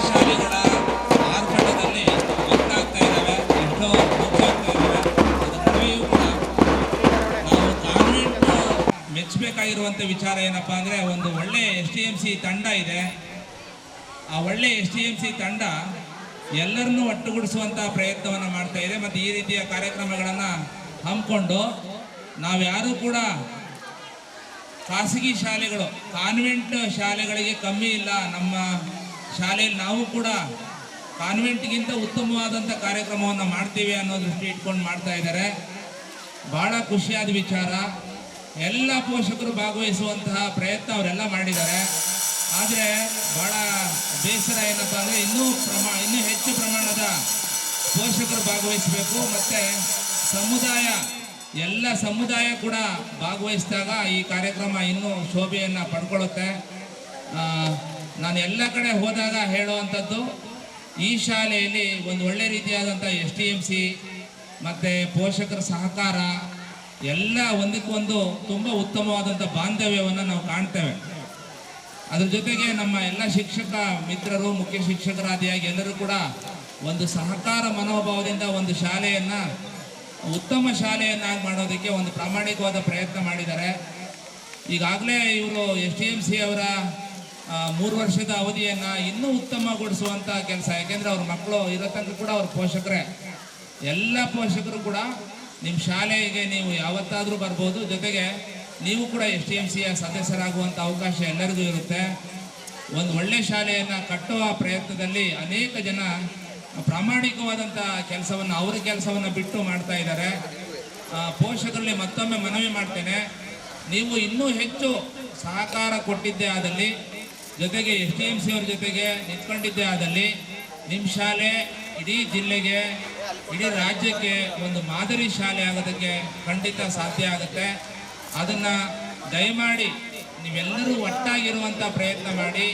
ಶಾಲೆಗಳ ಆರ್ಭಟದಲ್ಲಿ ಗೊತ್ತಾಗ್ತಾ ಇದ್ದಾವೆ, ಎಷ್ಟೋ ಮುಚ್ಚಾಗ್ತಾ ಇದ್ದಾವೆ. ಅದರ ನಡುವೆಯೂ ಕೂಡ ನಾವು ಕಾನ್ವೆಂಟ್ ಮೆಚ್ಚಬೇಕಾಗಿರುವಂಥ ವಿಚಾರ ಏನಪ್ಪ ಅಂದರೆ, ಒಂದು ಒಳ್ಳೆ STMC ತಂಡ ಇದೆ. ಆ ಒಳ್ಳೆ STMC ತಂಡ ಎಲ್ಲರನ್ನೂ ಒಟ್ಟುಗೂಡಿಸುವಂಥ ಪ್ರಯತ್ನವನ್ನು ಮಾಡ್ತಾ ಇದೆ. ಮತ್ತು ಈ ರೀತಿಯ ಕಾರ್ಯಕ್ರಮಗಳನ್ನು ಹಮ್ಮಿಕೊಂಡು ನಾವ್ಯಾರೂ ಕೂಡ ಖಾಸಗಿ ಶಾಲೆಗಳು, ಕಾನ್ವೆಂಟ್ ಶಾಲೆಗಳಿಗೆ ಕಮ್ಮಿ ಇಲ್ಲ. ನಮ್ಮ ಶಾಲೆಯಲ್ಲಿ ನಾವು ಕೂಡ ಕಾನ್ವೆಂಟ್ಗಿಂತ ಉತ್ತಮವಾದಂಥ ಕಾರ್ಯಕ್ರಮವನ್ನು ಮಾಡ್ತೀವಿ ಅನ್ನೋ ದೃಷ್ಟಿ ಇಟ್ಕೊಂಡು ಮಾಡ್ತಾ ಇದ್ದಾರೆ. ಭಾಳ ಖುಷಿಯಾದ ವಿಚಾರ. ಎಲ್ಲ ಪೋಷಕರು ಭಾಗವಹಿಸುವಂತಹ ಪ್ರಯತ್ನ ಅವರೆಲ್ಲ ಮಾಡಿದ್ದಾರೆ. ಆದರೆ ಭಾಳ ಬೇಸರ ಏನಪ್ಪ ಅಂದರೆ, ಇನ್ನೂ ಹೆಚ್ಚು ಪ್ರಮಾಣದ ಪೋಷಕರು ಭಾಗವಹಿಸಬೇಕು. ಮತ್ತು ಎಲ್ಲ ಸಮುದಾಯ ಕೂಡ ಭಾಗವಹಿಸಿದಾಗ ಈ ಕಾರ್ಯಕ್ರಮ ಇನ್ನೂ ಶೋಭೆಯನ್ನು ಪಡ್ಕೊಳ್ಳುತ್ತೆ. ನಾನು ಎಲ್ಲ ಕಡೆ ಹೋದಾಗ ಹೇಳುವಂಥದ್ದು, ಈ ಶಾಲೆಯಲ್ಲಿ ಒಂದು ಒಳ್ಳೆ ರೀತಿಯಾದಂಥ STMC ಮತ್ತು ಪೋಷಕರ ಸಹಕಾರ ಎಲ್ಲ ಒಂದಕ್ಕೊಂದು ತುಂಬ ಉತ್ತಮವಾದಂಥ ಬಾಂಧವ್ಯವನ್ನು ನಾವು ಕಾಣ್ತೇವೆ. ಅದ್ರ ಜೊತೆಗೆ ನಮ್ಮ ಎಲ್ಲ ಶಿಕ್ಷಕ ಮಿತ್ರರು, ಮುಖ್ಯ ಶಿಕ್ಷಕರಾದಿಯಾಗಿ ಎಲ್ಲರೂ ಕೂಡ ಒಂದು ಸಹಕಾರ ಮನೋಭಾವದಿಂದ ಒಂದು ಶಾಲೆಯನ್ನು ಉತ್ತಮ ಶಾಲೆಯನ್ನಾಗಿ ಮಾಡೋದಕ್ಕೆ ಒಂದು ಪ್ರಾಮಾಣಿಕವಾದ ಪ್ರಯತ್ನ ಮಾಡಿದ್ದಾರೆ. ಈಗಾಗಲೇ ಇವರು STMC ಅವರ 3 ವರ್ಷದ ಅವಧಿಯನ್ನು ಇನ್ನೂ ಉತ್ತಮಗೊಳಿಸುವಂಥ ಕೆಲಸ. ಯಾಕೆಂದರೆ ಅವ್ರ ಮಕ್ಕಳು ಇರೋ ತನಕ ಕೂಡ ಅವ್ರ ಪೋಷಕರೇ, ಎಲ್ಲ ಪೋಷಕರು ಕೂಡ ನಿಮ್ಮ ಶಾಲೆಗೆ ನೀವು ಯಾವತ್ತಾದರೂ ಬರ್ಬೋದು. ಜೊತೆಗೆ ನೀವು ಕೂಡ STMCಯ ಸದಸ್ಯರಾಗುವಂಥ ಅವಕಾಶ ಎಲ್ಲರಿಗೂ ಇರುತ್ತೆ. ಒಂದು ಒಳ್ಳೆಯ ಶಾಲೆಯನ್ನು ಕಟ್ಟುವ ಪ್ರಯತ್ನದಲ್ಲಿ ಅನೇಕ ಜನ ಪ್ರಾಮಾಣಿಕವಾದಂಥ ಕೆಲಸವನ್ನು, ಅವರ ಕೆಲಸವನ್ನು ಬಿಟ್ಟು ಮಾಡ್ತಾ ಇದ್ದಾರೆ. ಪೋಷಕರಲ್ಲಿ ಮತ್ತೊಮ್ಮೆ ಮನವಿ ಮಾಡ್ತೇನೆ, ನೀವು ಇನ್ನೂ ಹೆಚ್ಚು ಸಹಕಾರ ಕೊಟ್ಟಿದ್ದೇ ಆದಲ್ಲಿ, ಜೊತೆಗೆ STMC ಅವ್ರ ಜೊತೆಗೆ ನಿಂತ್ಕೊಂಡಿದ್ದೇ ಆದಲ್ಲಿ, ನಿಮ್ಮ ಶಾಲೆ ಇಡೀ ಜಿಲ್ಲೆಗೆ, ಇಡೀ ರಾಜ್ಯಕ್ಕೆ ಒಂದು ಮಾದರಿ ಶಾಲೆ ಆಗೋದಕ್ಕೆ ಖಂಡಿತ ಸಾಧ್ಯ ಆಗುತ್ತೆ. ಅದನ್ನು ದಯಮಾಡಿ ನೀವೆಲ್ಲರೂ ಒಟ್ಟಾಗಿರುವಂಥ ಪ್ರಯತ್ನ ಮಾಡಿ.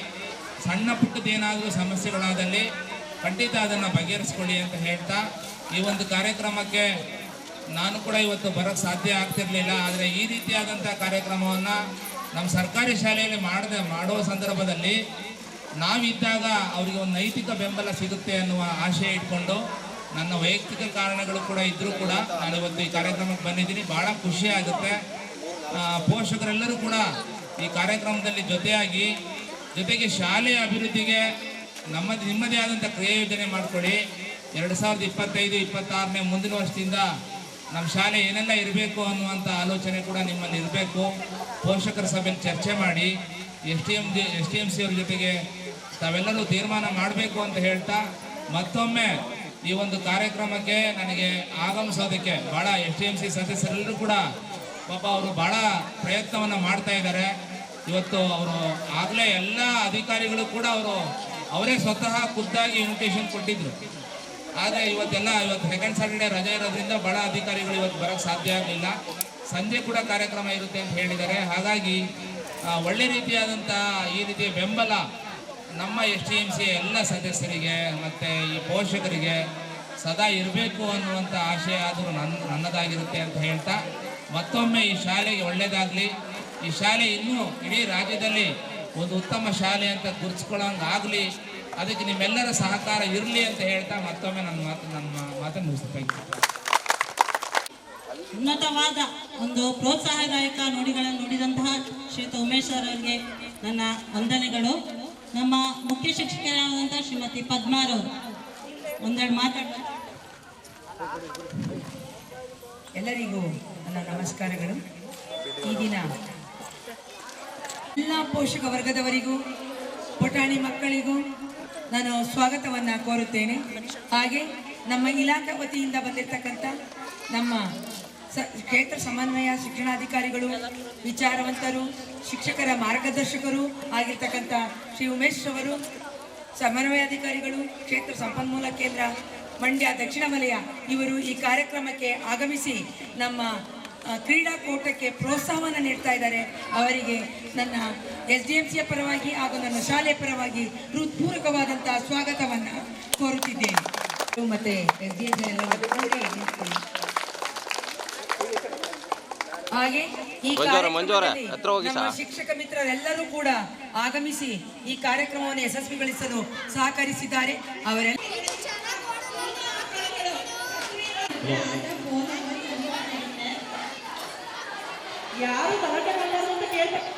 ಸಣ್ಣ ಪುಟ್ಟದೇನಾದರೂ ಸಮಸ್ಯೆಗಳಾದಲ್ಲಿ ಖಂಡಿತ ಅದನ್ನು ಬಗೆಹರಿಸ್ಕೊಳ್ಳಿ ಅಂತ ಹೇಳ್ತಾ, ಈ ಒಂದು ಕಾರ್ಯಕ್ರಮಕ್ಕೆ ನಾನು ಕೂಡ ಇವತ್ತು ಬರೋಕ್ಕೆ ಸಾಧ್ಯ ಆಗ್ತಿರಲಿಲ್ಲ. ಆದರೆ ಈ ರೀತಿಯಾದಂಥ ಕಾರ್ಯಕ್ರಮವನ್ನು ನಮ್ಮ ಸರ್ಕಾರಿ ಶಾಲೆಯಲ್ಲಿ ಮಾಡುವ ಸಂದರ್ಭದಲ್ಲಿ ನಾವಿದ್ದಾಗ ಅವರಿಗೆ ಒಂದು ನೈತಿಕ ಬೆಂಬಲ ಸಿಗುತ್ತೆ ಅನ್ನುವ ಆಶಯ ಇಟ್ಕೊಂಡು, ನನ್ನ ವೈಯಕ್ತಿಕ ಕಾರಣಗಳು ಕೂಡ ಇದ್ದರೂ ಕೂಡ ನಾನು ಇವತ್ತು ಈ ಕಾರ್ಯಕ್ರಮಕ್ಕೆ ಬಂದಿದ್ದೀನಿ. ಭಾಳ ಖುಷಿ ಆಗುತ್ತೆ. ಪೋಷಕರೆಲ್ಲರೂ ಕೂಡ ಈ ಕಾರ್ಯಕ್ರಮದಲ್ಲಿ ಜೊತೆಗೆ ಶಾಲೆಯ ಅಭಿವೃದ್ಧಿಗೆ ನಿಮ್ಮದೇ ಆದಂಥ ಕ್ರಿಯಾ ಯೋಜನೆ ಮಾಡಿಕೊಡಿ. 2025-26ನೇ ಮುಂದಿನ ವರ್ಷದಿಂದ ನಮ್ಮ ಶಾಲೆ ಏನೆಲ್ಲ ಇರಬೇಕು ಅನ್ನುವಂಥ ಆಲೋಚನೆ ಕೂಡ ನಿಮ್ಮಲ್ಲಿ ಇರಬೇಕು. ಪೋಷಕರ ಸಭೆಯಲ್ಲಿ ಚರ್ಚೆ ಮಾಡಿ STMC ಅವ್ರ ಜೊತೆಗೆ ತಾವೆಲ್ಲರೂ ತೀರ್ಮಾನ ಮಾಡಬೇಕು ಅಂತ ಹೇಳ್ತಾ, ಮತ್ತೊಮ್ಮೆ ಈ ಒಂದು ಕಾರ್ಯಕ್ರಮಕ್ಕೆ ನನಗೆ ಆಗಮಿಸೋದಕ್ಕೆ ಭಾಳ STMC ಸದಸ್ಯರೆಲ್ಲರೂ ಕೂಡ ಪಾಪ ಅವರು ಭಾಳ ಪ್ರಯತ್ನವನ್ನು ಮಾಡ್ತಾ ಇದ್ದಾರೆ. ಇವತ್ತು ಅವರು ಆಗಲೇ ಎಲ್ಲ ಅಧಿಕಾರಿಗಳು ಕೂಡ ಅವರೇ ಸ್ವತಃ ಖುದ್ದಾಗಿ ಇನ್ವಿಟೇಷನ್ ಕೊಟ್ಟಿದ್ರು. ಆದರೆ ಇವತ್ತು ಸೆಕೆಂಡ್ ಸ್ಯಾಟರ್ಡೇ ರಜೆ ಇರೋದ್ರಿಂದ ಭಾಳ ಅಧಿಕಾರಿಗಳು ಇವತ್ತು ಬರೋಕ್ಕೆ ಸಾಧ್ಯ ಆಗಲಿಲ್ಲ. ಸಂಜೆ ಕೂಡ ಕಾರ್ಯಕ್ರಮ ಇರುತ್ತೆ ಅಂತ ಹೇಳಿದ್ದಾರೆ. ಹಾಗಾಗಿ ಒಳ್ಳೆ ರೀತಿಯಾದಂಥ ಈ ರೀತಿಯ ಬೆಂಬಲ ನಮ್ಮ STMC ಎಲ್ಲ ಸದಸ್ಯರಿಗೆ ಮತ್ತು ಈ ಪೋಷಕರಿಗೆ ಸದಾ ಇರಬೇಕು ಅನ್ನುವಂಥ ಆಶಯ ಆದರೂ ನನ್ನದಾಗಿರುತ್ತೆ ಅಂತ ಹೇಳ್ತಾ, ಮತ್ತೊಮ್ಮೆ ಈ ಶಾಲೆಗೆ ಒಳ್ಳೆಯದಾಗಲಿ. ಈ ಶಾಲೆ ಇನ್ನೂ ಇಡೀ ರಾಜ್ಯದಲ್ಲಿ ಒಂದು ಉತ್ತಮ ಶಾಲೆ ಅಂತ ಗುರುತಿಸ್ಕೊಳ್ಳೋಂಗಾಗಲಿ. ಅದಕ್ಕೆ ನಿಮ್ಮೆಲ್ಲರ ಸಹಕಾರ ಇರಲಿ ಅಂತ ಹೇಳ್ತಾ ಮತ್ತೊಮ್ಮೆ ನನ್ನ ಮಾತನ್ನು ಮುಗಿಸ್ತೀನಿ. ಉನ್ನತವಾದ ಒಂದು ಪ್ರೋತ್ಸಾಹದಾಯಕ ನುಡಿಗಳನ್ನು ನುಡಿದಂತಹ ಶ್ರೀಯುತ ಉಮೇಶ್ ಅವರಿಗೆ ನನ್ನ ವಂದನೆಗಳು. ನಮ್ಮ ಮುಖ್ಯ ಶಿಕ್ಷಕರಾದಂಥ ಶ್ರೀಮತಿ ಪದ್ಮಾರವರು ಒಂದೆರಡು ಮಾತಾಡ್ತಾರೆ. ಎಲ್ಲರಿಗೂ ನನ್ನ ನಮಸ್ಕಾರಗಳು. ಈ ದಿನ ಎಲ್ಲ ಪೋಷಕ ವರ್ಗದವರಿಗೂ, ಪುಟಾಣಿ ಮಕ್ಕಳಿಗೂ ನಾನು ಸ್ವಾಗತವನ್ನು ಕೋರುತ್ತೇನೆ. ಹಾಗೆ ನಮ್ಮ ಇಲಾಖೆ ವತಿಯಿಂದ ಬಂದಿರತಕ್ಕಂಥ ನಮ್ಮ ಕ್ಷೇತ್ರ ಸಮನ್ವಯ ಶಿಕ್ಷಣಾಧಿಕಾರಿಗಳು, ವಿಚಾರವಂತರು, ಶಿಕ್ಷಕರ ಮಾರ್ಗದರ್ಶಕರು ಆಗಿರ್ತಕ್ಕಂಥ ಶ್ರೀ ಉಮೇಶ್ ಅವರು, ಸಮನ್ವಯಾಧಿಕಾರಿಗಳು, ಕ್ಷೇತ್ರ ಸಂಪನ್ಮೂಲ ಕೇಂದ್ರ ಮಂಡ್ಯ ದಕ್ಷಿಣ ವಲಯ ಇವರು ಈ ಕಾರ್ಯಕ್ರಮಕ್ಕೆ ಆಗಮಿಸಿ ನಮ್ಮ ಕ್ರೀಡಾಕೂಟಕ್ಕೆ ಪ್ರೋತ್ಸಾಹವನ್ನು ನೀಡ್ತಾ ಇದ್ದಾರೆ. ಅವರಿಗೆ ನನ್ನ SDMCಯ ಪರವಾಗಿ ಹಾಗೂ ನನ್ನ ಶಾಲೆಯ ಪರವಾಗಿ ಹೃತ್ಪೂರ್ವಕವಾದಂಥ ಸ್ವಾಗತವನ್ನು ಕೋರುತ್ತಿದ್ದೇನೆ. ಮತ್ತು SDMC ಎಲ್ಲ ಹಾಗೆ ಈ ಕಾರ್ಯಕ್ರಮದಲ್ಲಿ ನಮ್ಮ ಶಿಕ್ಷಕ ಮಿತ್ರರೆಲ್ಲರೂ ಕೂಡ ಆಗಮಿಸಿ ಈ ಕಾರ್ಯಕ್ರಮವನ್ನು ಯಶಸ್ವಿಗೊಳಿಸಲು ಸಹಕರಿಸಿದ್ದಾರೆ. ಅವರೆಲ್ಲ ಯಾರು ಗಲಾಟೆ ಮಾಡಬಾರ್ದು ಅಂತ ಕೇಳ್ತಾರೆ.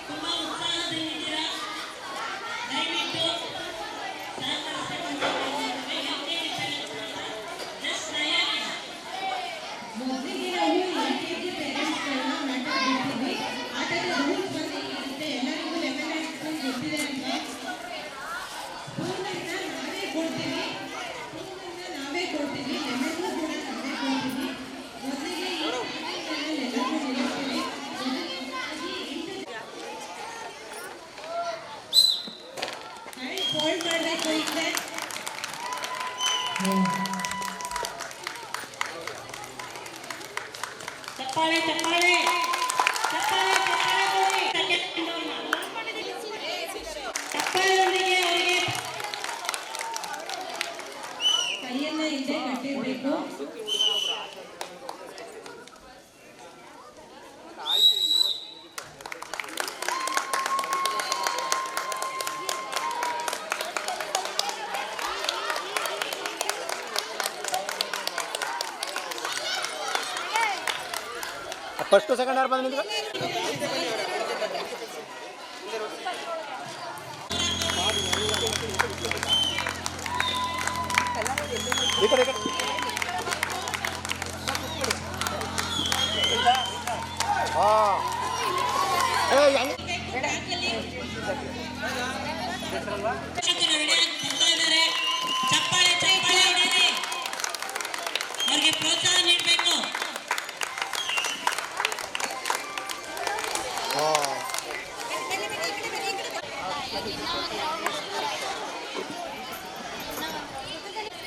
ತುಂಬಾ ಉತ್ಸಾಹದಲ್ಲಿದ್ದೀರಾ, ದಯವಿಟ್ಟು ಹೋಲ್ಡ್ ಮಾಡಬೇಕು. ಈಗ ಚಪ್ಪಾಳೆ ಚಪ್ಪಾಳೆ ಚಪ್ಪಾಳೆ ಚಪ್ಪಾಳೆ ಚಪ್ಪಾಳೆಯೊಂದಿಗೆ ಅವರಿಗೆ ಕೈಯನ್ನ ಹಿಂದೆ ಕಟ್ಟಿರಬೇಕು. ಫಸ್ಟ್ ಸೆಕೆಂಡ್ ಯಾರು ಬಂದು ನಿಂತ್ಕೊ. ಈ ಕಡೆ ಚಪ್ಪಾಳೆ ಚಪ್ಪಾಳೆ ಹೊಡೆಯಿರಿ, ಅವ್ರಿಗೆ ಪ್ರೋತ್ಸಾಹ ನೀಡಬೇಕು.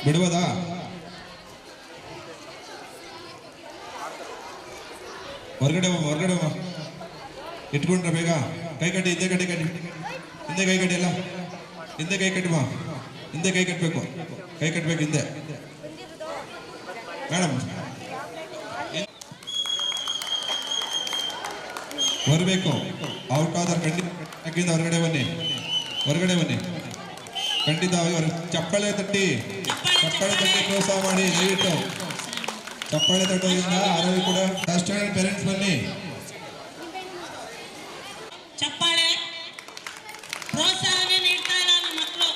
ಬಿಡ್ಬೋದಾ? ಹೊರಗಡೆ ಹೊರಗಡೆ ಇಟ್ಕೊಂಡ್ರೆ ಬೇಗ ಕೈ ಕಟ್ಟಿ, ಹಿಂದೆ ಕಟ್ಟಿ ಕಟ್ಟಿ, ಹಿಂದೆ ಕೈ ಕಟ್ಟಿ, ಎಲ್ಲ ಹಿಂದೆ ಕೈ ಕಟ್ಟಿ, ಹಿಂದೆ ಕೈ ಕಟ್ಟಬೇಕು, ಕೈ ಕಟ್ಟಬೇಕು ಹಿಂದೆ. ಮೇಡಮ್ ಬರಬೇಕು, ಔಟ್ ಆದ್ರೆ ಖಂಡಿತ ಹೊರಗಡೆ ಬನ್ನಿ, ಹೊರಗಡೆ ಬನ್ನಿ ಖಂಡಿತ. ಚಪ್ಪಾಳೆ ತಟ್ಟಿ ಪ್ರೋತ್ಸಾಹ ಮಾಡಿ ದಯವಿಟ್ಟು. ಚಪ್ಪಾಳೆ ತಟ್ಟೋದ್ರಿಂದ ಆರೋಗ್ಯ ಕೂಡ. ಫಸ್ಟ್ ಸ್ಟ್ಯಾಂಡರ್ಡ್ ಪೇರೆಂಟ್ಸ್ ಬನ್ನಿ. ಚಪ್ಪಾಳೆ ಪ್ರೋತ್ಸಾಹನೆ ನೀಡ್ತಾ ಇಲ್ಲ ನಮ್ಮ ಮಕ್ಕಳು.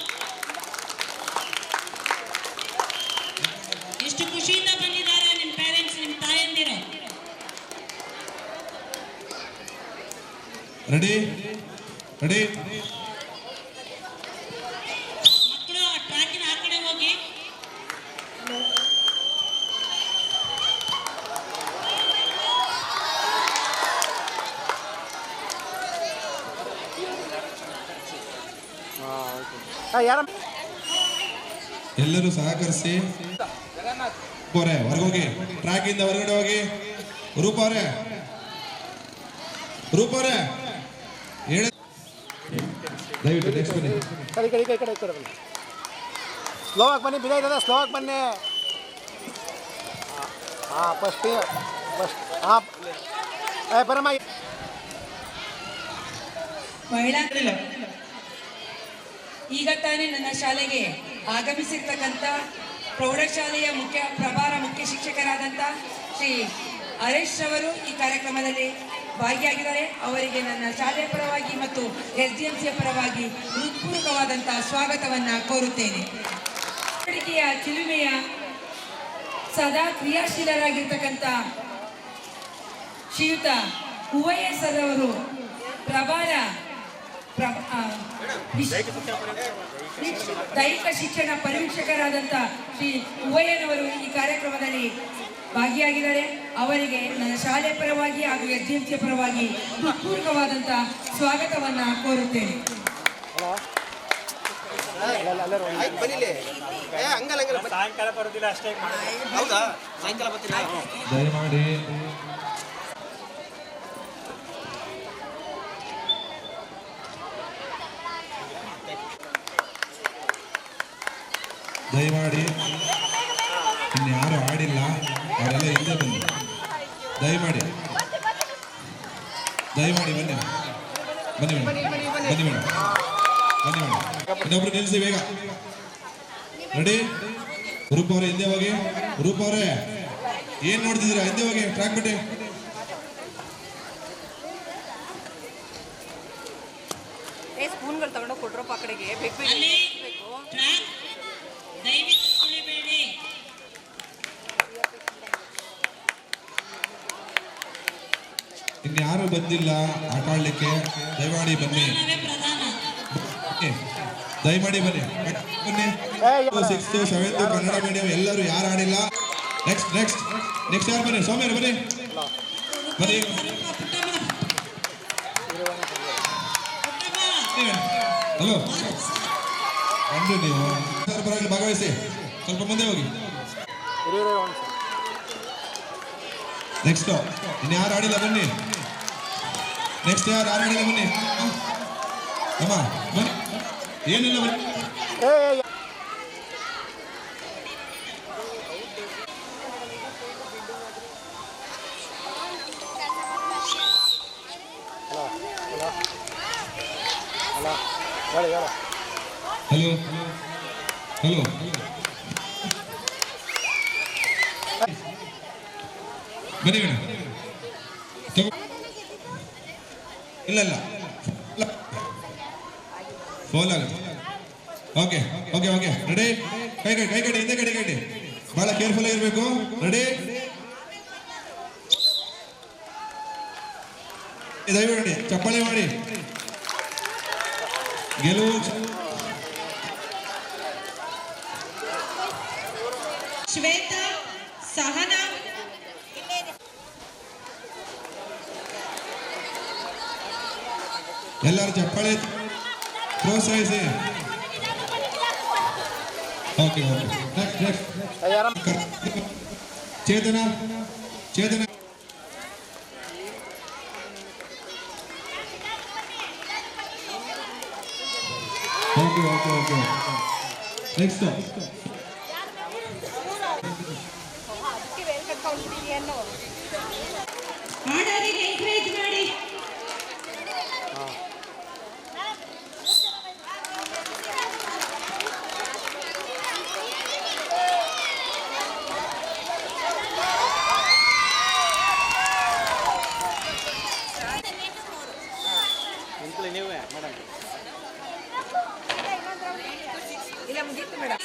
ಎಷ್ಟು ಖುಷಿಯಿಂದ ಬಂದಿದ್ದಾರೆ ನಿಮ್ಮ ಪೇರೆಂಟ್ಸ್, ನಿಮ್ಮ ತಾಯಂದಿರು. Ready ready. ಮಕ್ಕಳು ಆ ಟ್ರ್ಯಾಕಿನ ಆ ಕಡೆ ಹೋಗಿ. ಎಲ್ಲರೂ ಸಹಕರಿಸಿ. ಹೊರಗೋಗಿ, ಟ್ರ್ಯಾಕ್ ಇಂದ ಹೊರಗಡೆ ಹೋಗಿ. ರೂಪ ಅವರೇ, ರೂಪ ಅವರೇ ಹೇಳಿ ದಯವಿಟ್ಟು ನೆಕ್ಸ್ಟ್ ಬನ್ನಿ. ಕಡೆ ಬನ್ನಿ. ಸ್ಲೋ ಆಗಿ ಬನ್ನಿ, ಬಿದ ಇದ್ದದ ಸ್ಲೋ ಆಗಿ ಬನ್ನಿ. ಫಸ್ಟ್ ಬರಮ್ಮ. ಮಹಿಳಾ ಈಗ ತಾನೇ ನನ್ನ ಶಾಲೆಗೆ ಆಗಮಿಸಿರ್ತಕ್ಕಂಥ ಪ್ರೌಢಶಾಲೆಯ ಪ್ರಭಾರ ಮುಖ್ಯ ಶಿಕ್ಷಕರಾದಂಥ ಶ್ರೀ ಹರೀಶ್ ಅವರು ಈ ಕಾರ್ಯಕ್ರಮದಲ್ಲಿ ಭಾಗಿಯಾಗಿದ್ದಾರೆ. ಅವರಿಗೆ ನನ್ನ ಶಾಲೆಯ ಪರವಾಗಿ ಮತ್ತು SDMCಯ ಪರವಾಗಿ ಹೃತ್ಪೂರ್ವಕವಾದಂಥ ಸ್ವಾಗತವನ್ನು ಕೋರುತ್ತೇನೆ. ಚಟುವಟಿಕೆಯ ಚಿಲುಮೆಯ ಸದಾ ಕ್ರಿಯಾಶೀಲರಾಗಿರ್ತಕ್ಕಂಥ ಶ್ರೀಯುತ ಉವಯ್ಯ ಸರ್ ಅವರು ಪ್ರಭಾರ ದೈಹಿಕ ಶಿಕ್ಷಣ ಪರಿವೀಕ್ಷಕರಾದಂಥ ಶ್ರೀ ಉವಯ್ಯನವರು ಈ ಕಾರ್ಯಕ್ರಮದಲ್ಲಿ ಭಾಗಿಯಾಗಿದ್ದಾರೆ. ಅವರಿಗೆ ನನ್ನ ಶಾಲೆ ಪರವಾಗಿ ಹಾಗೂ SDMCಯ ಪರವಾಗಿ ಹೃತ್ಪೂರ್ವಕವಾದಂಥ ಸ್ವಾಗತವನ್ನು ಕೋರುತ್ತೇನೆ. ಸಾಯಂಕಾಲ ಬರೋದಿಲ್ಲ ಅಷ್ಟೇ. ಹೌದಾ? ಸಾಯಂಕಾಲ ಬರ್ತೀನಿ. ದಯಮಾಡಿ ದಯಮಾಡಿ ಇನ್ಯಾರು ಆಡಿಲ್ಲ ಅವರೆಲ್ಲ ಹಿಂದೆ ಬನ್ನಿ. ದಯಮಾಡಿ ಬನ್ನಿ ಮೇಡಮ್, ಬನ್ನಿ ಮೇಡಮ್. ಇನ್ನೊಬ್ರು ನಿಲ್ಲಿಸಿ ಬೇಗ. ರೆಡಿ? ರೂಪ ಅವರೇ ಹಿಂದೆ ಹೋಗಿ. ರೂಪ ಅವರೇ ಏನ್ ನೋಡ್ತಿದ್ದೀರಾ? ಹಿಂದೆ ಹೋಗಿ, ಟ್ರ್ಯಾಕ್ ಬಿಟ್ಟು. ಸ್ಪೂನ್ಗಳು ತಗೊಂಡೋಗಿ ಕೊಟ್ರಪ್ಪ ಆ ಕಡೆಗೆ ಬೇಕು ಅಲ್ಲಿ ಟ್ರ್ಯಾಕ್ ದಯವಿಟ್ಟು ತುಳಿಬೇಡಿ. ಇನ್ಯಾರು ಬಂದಿಲ್ಲ ಆಟ ಆಡ್ಲಿಕ್ಕೆ, ದಯಮಾಡಿ ಬನ್ನಿ. ನಾವೇ ಪ್ರಧಾನ. ದಯಮಾಡಿ ಬನ್ನಿ. 6th 7th ಕನ್ನಡ ಮೀಡಿಯಂ ಎಲ್ಲರೂ ಯಾರು ಆಡಿಲ್ಲ. ನೆಕ್ಸ್ಟ್ ಯಾರು ಬನ್ನಿ? ಸೌಮ್ಯರು ಬನ್ನಿ. ಹಲೋ ಬಂದು ನೀವು ಪರವಾಗಿ ಭಾಗವಹಿಸಿ. ಸ್ವಲ್ಪ ಮುಂದೆ ಹೋಗಿ. ನೆಕ್ಸ್ಟ್ ಇನ್ಯಾರು ಆಡಿಲ್ಲ ಬನ್ನಿ. ನೆಕ್ಸ್ಟ್ ಯಾರು ಆಡಿಲ್ಲ ಬನ್ನಿ. ಅಮ್ಮ ಬನ್ನಿ. ಏನಿಲ್ಲ ಬನ್ನಿ. ಹಲೋ ಬನ್ನಿ ಮೇಡಮ್. ಇಲ್ಲ ಫೋಲ್ ಆಗುತ್ತೆ. Okay ready? ಕೈ ಕಡಿ ಹಿಂದೆ ಕಡಿ. ಬಹಳ ಕೇರ್ಫುಲ್ ಆಗಿರ್ಬೇಕು. ರೆಡಿ? ದಯವಿಟ್ಟು ಚಪ್ಪಾಳೆ ಮಾಡಿ. ಗೆಲುವು ಶ್ವೇತಾ, ಸಹನಾ, ಎಲ್ಲರೂ ಚಪ್ಪಾಳೆ ಪ್ರೋತ್ಸಾಹಿಸಿ. ಓಕೆ ಚೇತನ ಓಕೆ ನೆಕ್ಸ್ಟ್ ಆಡೋರಿಗೆ ಎಂಕರೇಜ್ ಮಾಡಿ.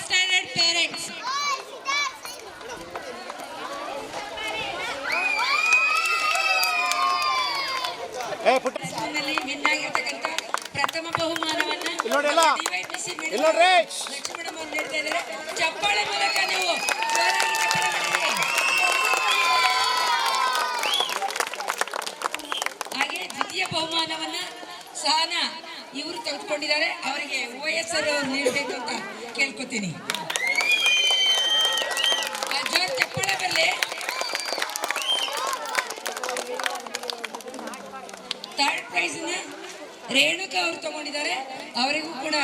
Standard parents. ಸ್ಕೂಲ್ನಲ್ಲಿ ವಿನ್ ಆಗಿರ್ತಕ್ಕಂಥ ಪ್ರಥಮ ಬಹುಮಾನವನ್ನ ಲಕ್ಷ್ಮಣ ನೀಡ್ತಾ ಇದ್ದಾರೆ. ಚಪ್ಪಾಳೆ ಮೂಲಕ ನೀವು ಹಾಗೆ ದ್ವಿತೀಯ ಬಹುಮಾನವನ್ನ ಸಹನಾ ಇವರು ತೆಗೆದುಕೊಂಡಿದ್ದಾರೆ. ಅವರಿಗೆ OSR ನೀಡಬೇಕು ಅಂತ ಕೇಳ್ಕೊತೀನಿ. ಜೋರ್ ಚಪ್ಪಾಳೆ ಬರಲಿ. ಥರ್ಡ್ ಪ್ರೈಸ್ ರೇಣುಕಾ ಅವರು ತಗೊಂಡಿದ್ದಾರೆ. ಅವರಿಗೂ ಕೂಡ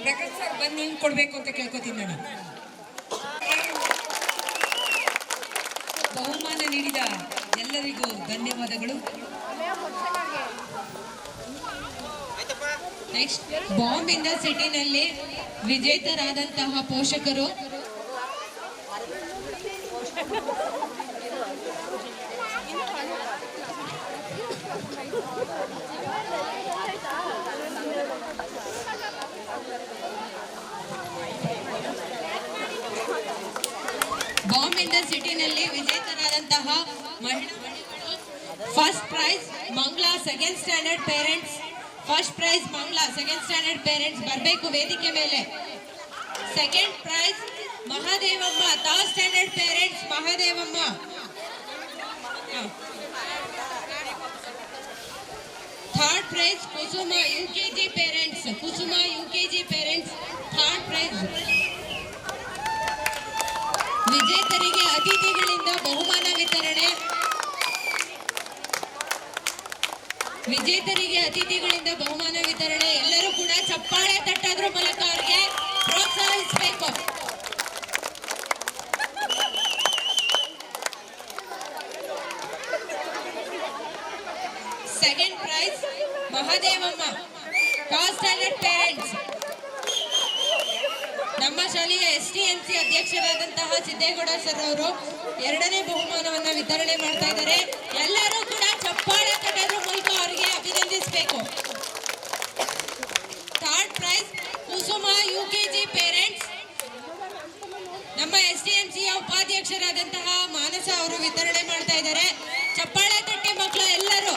ಪ್ರಕಾಶ್ ಸರ್ ಬಂದು ನಿಂಗೆ ಕೊಡ್ಬೇಕು ಅಂತ ಕೇಳ್ಕೊತೀನಿ ನಾನು. ಬಹುಮಾನ ನೀಡಿದ ಎಲ್ಲರಿಗೂ ಧನ್ಯವಾದಗಳು. ನೆಕ್ಸ್ಟ್ ಬಾಂಬ್ ಇನ್ ದ ಸಿಟಿನಲ್ಲಿ ವಿಜೇತರಾದಂತಹ ಪೋಷಕರು ಬಾಂಬ್ ಇನ್ ದ ಸಿಟಿನಲ್ಲಿ ವಿಜೇತರಾದಂತಹ ಮಹಿಳಾ ಮಣಿಗಳು. First prize Mangla second standard parents. First prize Mangla second standard parents ಬರಬೇಕು ವೇದಿಕೆ ಮೇಲೆ. Second prize Mahadevamma third standard parents. Mahadevamma. Third prize Kusuma UKG parents. Kusuma UKG parents third prize. ವಿಜೇತರಿಗೆ ಅತಿಥಿಗಳಿಂದ ಬಹುಮಾನ ವಿತರಣೆ. ವಿಜೇತರಿಗೆ ಅತಿಥಿಗಳಿಂದ ಬಹುಮಾನ ವಿತರಣೆ. ಎಲ್ಲರೂ ಕೂಡ ಚಪ್ಪಾಳೆ ತಟ್ಟೋದ್ರ ಮೂಲಕ ಅವರಿಗೆ ಪ್ರೋತ್ಸಾಹಿಸಬೇಕು. Second prize Mahadevamma, first standard parents. ನಮ್ಮ ಶಾಲೆಯ STMC ಅಧ್ಯಕ್ಷರಾದಂತಹ ಸಿದ್ದೇಗೌಡ ಸರ್ ಅವರು ಎರಡನೇ ಬಹುಮಾನವನ್ನ ವಿತರಣೆ ಮಾಡ್ತಾ ಇದ್ದಾರೆ. ಎಲ್ಲರೂ ಕೂಡ ಚಪ್ಪಾಳೆ ತಟ್ಟೋದ್ರ ಮೂಲಕ ಅವರಿಗೆ ಅಭಿನಂದಿಸಬೇಕು. Third prize Kusuma UKG parents. ನಮ್ಮ STMCಯ ಉಪಾಧ್ಯಕ್ಷರಾದಂತಹ ಮಾನಸ ಅವರು ವಿತರಣೆ ಮಾಡ್ತಾ ಇದ್ದಾರೆ. ಚಪ್ಪಾಳೆ ತಟ್ಟಿ ಮಕ್ಕಳು ಎಲ್ಲರೂ.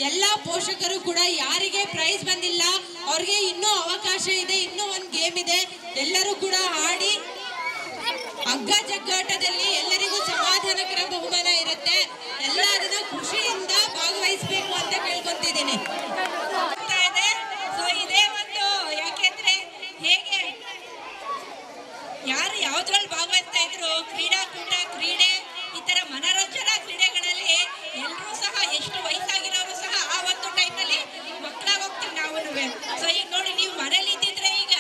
ಎಲ್ಲ ಪೋಷಕರು ಕೂಡ ಯಾರಿಗೆ ಪ್ರೈಸ್ ಬಂದಿಲ್ಲ ಅವ್ರಿಗೆ ಇನ್ನೂ ಅವಕಾಶ ಇದೆ, ಇನ್ನೂ ಒಂದು ಗೇಮ್ ಇದೆ. ಎಲ್ಲರೂ ಕೂಡ ಆಡಿ ಹಗ್ಗ ಜಗ್ಗಾಟದಲ್ಲಿ ಎಲ್ಲರಿಗೂ ಸಮಾಧಾನಕರ ಬಹುಮಾನ ಇರುತ್ತೆ. ಎಲ್ಲ ಅದನ್ನ ಖುಷಿಯಿಂದ ಭಾಗವಹಿಸಬೇಕು ಅಂತ ಕೇಳ್ಕೊಂತಿದ್ದೀನಿ. ಸೊ ಇದೇ ಒಂದು ಯಾಕೆಂದ್ರೆ ಹೇಗೆ ಯಾರು ಯಾವ್ದ್ರಲ್ಲಿ ಭಾಗವಹಿಸ್ತಾ ಇದ್ರು, ಕ್ರೀಡಾಕೂಟ, ಕ್ರೀಡೆ, ಈ ತರ ಮನರಂಜನಾ ಕ್ರೀಡೆಗಳಲ್ಲಿ ಎಲ್ಲರೂ ಸಹ ಎಷ್ಟು ವಯಸ್ಸಾಗಿರೋರು ಸಹ ಆ ಒಂದು ಟೈಮಲ್ಲಿ ಮಕ್ಕಳಾಗ ಹೋಗ್ತೀವಿ ನಾವು. ಸೊ ಈಗ ನೋಡಿ, ನೀವು ಮನೇಲಿ ಇದ್ದಿದ್ರೆ ಈಗ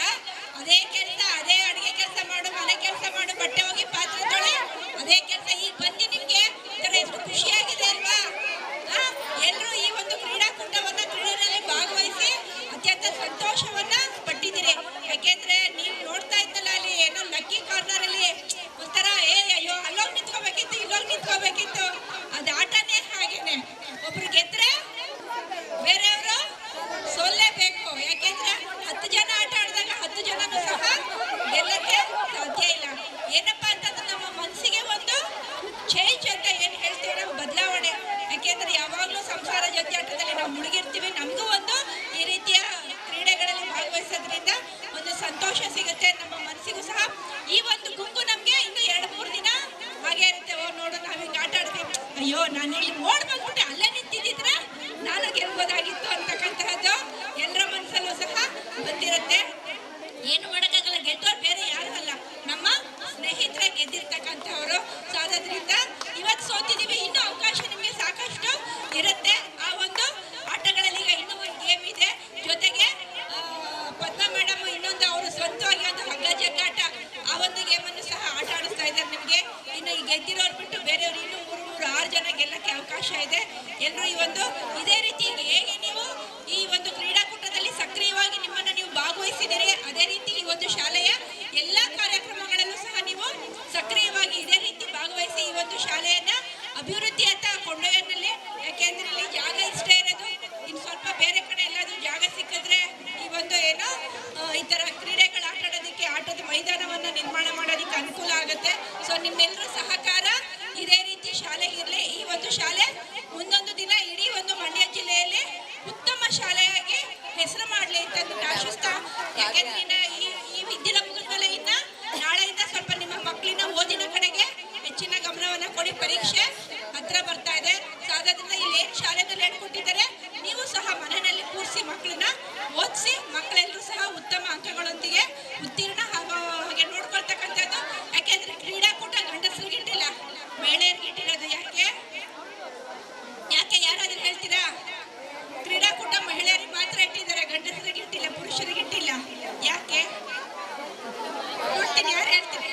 ಅದೇ ಕೆಲಸ, ಅದೇ ಅಡುಗೆ ಕೆಲಸ ಮಾಡು, ಮನೆ ಕೆಲಸ ಮಾಡು, ಬಟ್ಟೆ ಹೋಗಿ ಪಾತ್ರೆ ತೊಳೆ, ಅದೇ ಕೆಲಸ. ಈಗ ಬಂದು ನಿಮ್ಗೆ ಎಷ್ಟು ಖುಷಿಯಾಗಿದೆ ಅಲ್ವಾ? ಎಲ್ಲರೂ ಈ ಒಂದು ಕ್ರೀಡಾಕೂಟವನ್ನ, ಕ್ರೀಡೆಯಲ್ಲಿ ಭಾಗವಹಿಸಿ ಅತ್ಯಂತ ಸಂತೋಷವನ್ನ ಪಟ್ಟಿದ್ದೀರಿ. ಯಾಕೆಂದ್ರೆ ನೀವು ನೋಡ್ತಾ ಇದ್ದಲ್ಲ, ಅಲ್ಲಿ ಏನೋ ಲಕ್ಕಿ ಕಾರ್ನರ್ ಅಲ್ಲಿ ಒಂಥರ ಅಯ್ಯೋ ಅಲ್ಲೋಗಿ ನಿಂತ್ಕೋಬೇಕಿತ್ತು, ಇಲ್ಲೋಗಿ ನಿಂತ್ಕೋಬೇಕಿತ್ತು. ಅದು ಆಟನೇ ಹಾಗೇನೆ. ಒಬ್ರು ಗೆದ್ರೆ ಬೇರೆಯವರು ಸೋಲ್ಲೇಬೇಕು. ಯಾಕೆಂದ್ರೆ 10 ಜನ ಆಟ ಆಡಿದಾಗ 10 ಜನನು ಸಹ ಗೆಲ್ಲಕ್ಕೆ ಸಾಧ್ಯ ಇಲ್ಲ. ಏನಪ್ಪಾ ಅಂತಂದ್ರೆ ನಮ್ಮ ಮನಸ್ಸಿಗೆ ಒಂದು ಚೇಂಜ್ ಅಂತ ಏನ್ ಹೇಳ್ತೀವಿ ನಾವು, ಬದಲಾವಣೆ. ಯಾಕೆಂದ್ರೆ ಯಾವಾಗ್ಲೂ ಸಂಸಾರ ಜೊತೆಯಾಟದಲ್ಲಿ ನಾವು ಮುಳುಗಿರ್ತೀವಿ. ನಮಗೂ ಒಂದು ಈ ರೀತಿಯ ಕ್ರೀಡೆಗಳಲ್ಲಿ ಭಾಗವಹಿಸೋದ್ರಿಂದ ಒಂದು ಸಂತೋಷ ಸಿಗುತ್ತೆ. ನಮ್ಮ ಮನಸ್ಸಿಗೂ ಸಹ ಈ ಒಂದು ಗುಂಪು ನಮ್ಗೆ ಇನ್ನು 2-3 ದಿನ ಹಾಗೆ ಇರುತ್ತೆ. ನೋಡು, ನಾವ್ ಹಿಂಗ್ ಆಟ ಆಡ್ತೀವಿ, ಅಯ್ಯೋ ನಾನು ಇಲ್ಲಿ ಓಡ್ ಬಂದ್ಬಿಟ್ಟೆ, ಅಲ್ಲೇ ನಿಂತಿದ್ರೆ ನಾನು ಗೆಲ್ಬೋದಾಗಿತ್ತು ಅಂತಕ್ಕಂತಹದ್ದು ಎಲ್ಲರ ಮನಸ್ಸಲ್ಲೂ ಸಹ ಬಂದಿರುತ್ತೆ. ಏನು ಮಾಡೋಕ್ಕಾಗಲ್ಲ, ಗೆದ್ದೋರು ಬೇರೆ ಯಾರು ಅಲ್ಲ, ನಮ್ಮ ಸ್ನೇಹಿತರೆ ಗೆದ್ದಿರ್ತಕ್ಕಂಥವ್ರು. ಸೊ ಅದರಿಂದ ಇವತ್ತು ಸೋತಿದ್ದೀವಿ, ಇನ್ನೂ ಅವಕಾಶ ನಿಮಗೆ ಸಾಕಷ್ಟು ಇರುತ್ತೆ. ಆ ಒಂದು ಆಟಗಳಲ್ಲಿ ಈಗ ಇನ್ನೂ ಒಂದು ಗೇಮ್ ಇದೆ. ಜೊತೆಗೆ ಪದ್ಮ ಮೇಡಮ್ ಇನ್ನೊಂದು ಅವರು ಸ್ವಂತವಾಗಿ ಒಂದು ಹಗ್ಗ ಜಗ್ಗಾಟ, ಆ ಒಂದು ಗೇಮನ್ನು ಸಹ ಆಟ ಆಡಿಸ್ತಾ ಇದ್ದಾರೆ ನಿಮಗೆ. ಇನ್ನು ಈ ಗೆದ್ದಿರೋರು ಬಿಟ್ಟು ಬೇರೆಯವರು ಇನ್ನೂ 3-6 ಜನ ಗೆಲ್ಲಕ್ಕೆ ಅವಕಾಶ ಇದೆ. ಎಲ್ಲರೂ ಈ ಒಂದು ಇದೇ ರೀತಿ ಹೇಗೆ ನೀವು ಈ ಒಂದು ಕ್ರೀಡಾಕೂಟದಲ್ಲಿ ಸಕ್ರಿಯವಾಗಿ ನಿಮ್ಮನ್ನ ನೀವು ಭಾಗವಹಿಸಿದ್ದೀರಿ, ಅದೇ ರೀತಿ ಈ ಒಂದು ಶಾಲೆಯ ಎಲ್ಲ ಕಾರ್ಯಕ್ರಮಗಳಲ್ಲೂ ಸಹ ನೀವು ಸಕ್ರಿಯವಾಗಿ ಇದೇ ರೀತಿ ಭಾಗವಹಿಸಿ ಈ ಒಂದು ಶಾಲೆಯನ್ನ ಅಭಿವೃದ್ಧಿಯತ್ತ ಕೊಂಡೊಯ್ಯನಲ್ಲಿ. ಯಾಕೆಂದ್ರೆ ಇಲ್ಲಿ ಜಾಗ ಇಷ್ಟೇ ಇರೋದು, ಇನ್ನು ಸ್ವಲ್ಪ ಬೇರೆ ಕಡೆ ಎಲ್ಲಾದ್ರೂ ಜಾಗ ಸಿಕ್ಕಿದ್ರೆ ಈ ಒಂದು ಏನೋ ಈ ತರ ಕ್ರೀಡೆಗಳ ಆಟ ಆಡೋದಕ್ಕೆ ಆಟದ ಮೈದಾನವನ್ನ ನಿರ್ಮಾಣ ಮಾಡೋದಕ್ಕೆ ಅನುಕೂಲ ಆಗುತ್ತೆ. ಸೊ ನಿಮ್ಮೆಲ್ಲರ ಸಹಕಾರ ಇದೇ ರೀತಿ ಶಾಲೆಗಿರಲಿ. ಈ ಒಂದು ಶಾಲೆ ಮುಂದೊಂದು ದಿನ ಇಡೀ ಒಂದು ಮಂಡ್ಯ ಜಿಲ್ಲೆಯಲ್ಲಿ ಉತ್ತಮ ಶಾಲೆಯಾಗಿ ಹೆಸರು ಮಾಡಲಿ ಅಂತ ಆಶಿಸ್ತಾ, ಯಾಕೆಂದ್ರೆ ಈ ವಿದ್ಯೆ ಮುಗಿದ್ಮೇಲೆ ಇನ್ನ ನಾಳೆಯಿಂದ ಸ್ವಲ್ಪ ನಿಮ್ಮ ಮಕ್ಕಳಿನ ಓದಿನ ಕಡೆಗೆ ಹೆಚ್ಚಿನ ಗಮನವನ್ನ ಕೊಡಿ. ಪರೀಕ್ಷೆ ಹತ್ರ ಬರ್ತಾ ಇದೆ. ಸೊ ಅದರಿಂದ ಇಲ್ಲಿ ಏನ್ ಶಾಲೆನಲ್ಲಿ ಹೇಳ್ಕೊಟ್ಟಿದ್ದಾರೆ ನೀವು ಸಹ ಮನೆಯಲ್ಲಿ ಕೂರಿಸಿ ಮಕ್ಕಳನ್ನ ಓದಿಸಿ, ಮಕ್ಕಳೆಲ್ಲರೂ ಸಹ ಉತ್ತಮ ಅಂಕಗಳೊಂದಿಗೆ ಉತ್ತೀರ್ಣ ಹಾಗೆ ನೋಡ್ಕೊಳ್ತಕ್ಕಂಥದ್ದು. ಯಾಕೆಂದ್ರೆ ಕ್ರೀಡಾಕೂಟ ಗಂಡಸರಿಗಿಟ್ಟಿಲ್ಲ, ಮಹಿಳೆಯರಿಗಿಟ್ಟಿರೋದು. ಯಾಕೆ ಯಾರಾದ್ರೂ ಹೇಳ್ತೀರಾ? ಕ್ರೀಡಾಕೂಟ ಮಹಿಳೆಯರಿಗೆ ಮಾತ್ರ ಇಟ್ಟಿದ್ದಾರೆ, ಗಂಡಸರಿಗಿಟ್ಟಿಲ್ಲ, ಪುರುಷರಿಗಿಟ್ಟಿಲ್ಲ. ಯಾಕೆ ನೋಡ್ತೀನಿ, ಯಾರು ಹೇಳ್ತೀರಿ?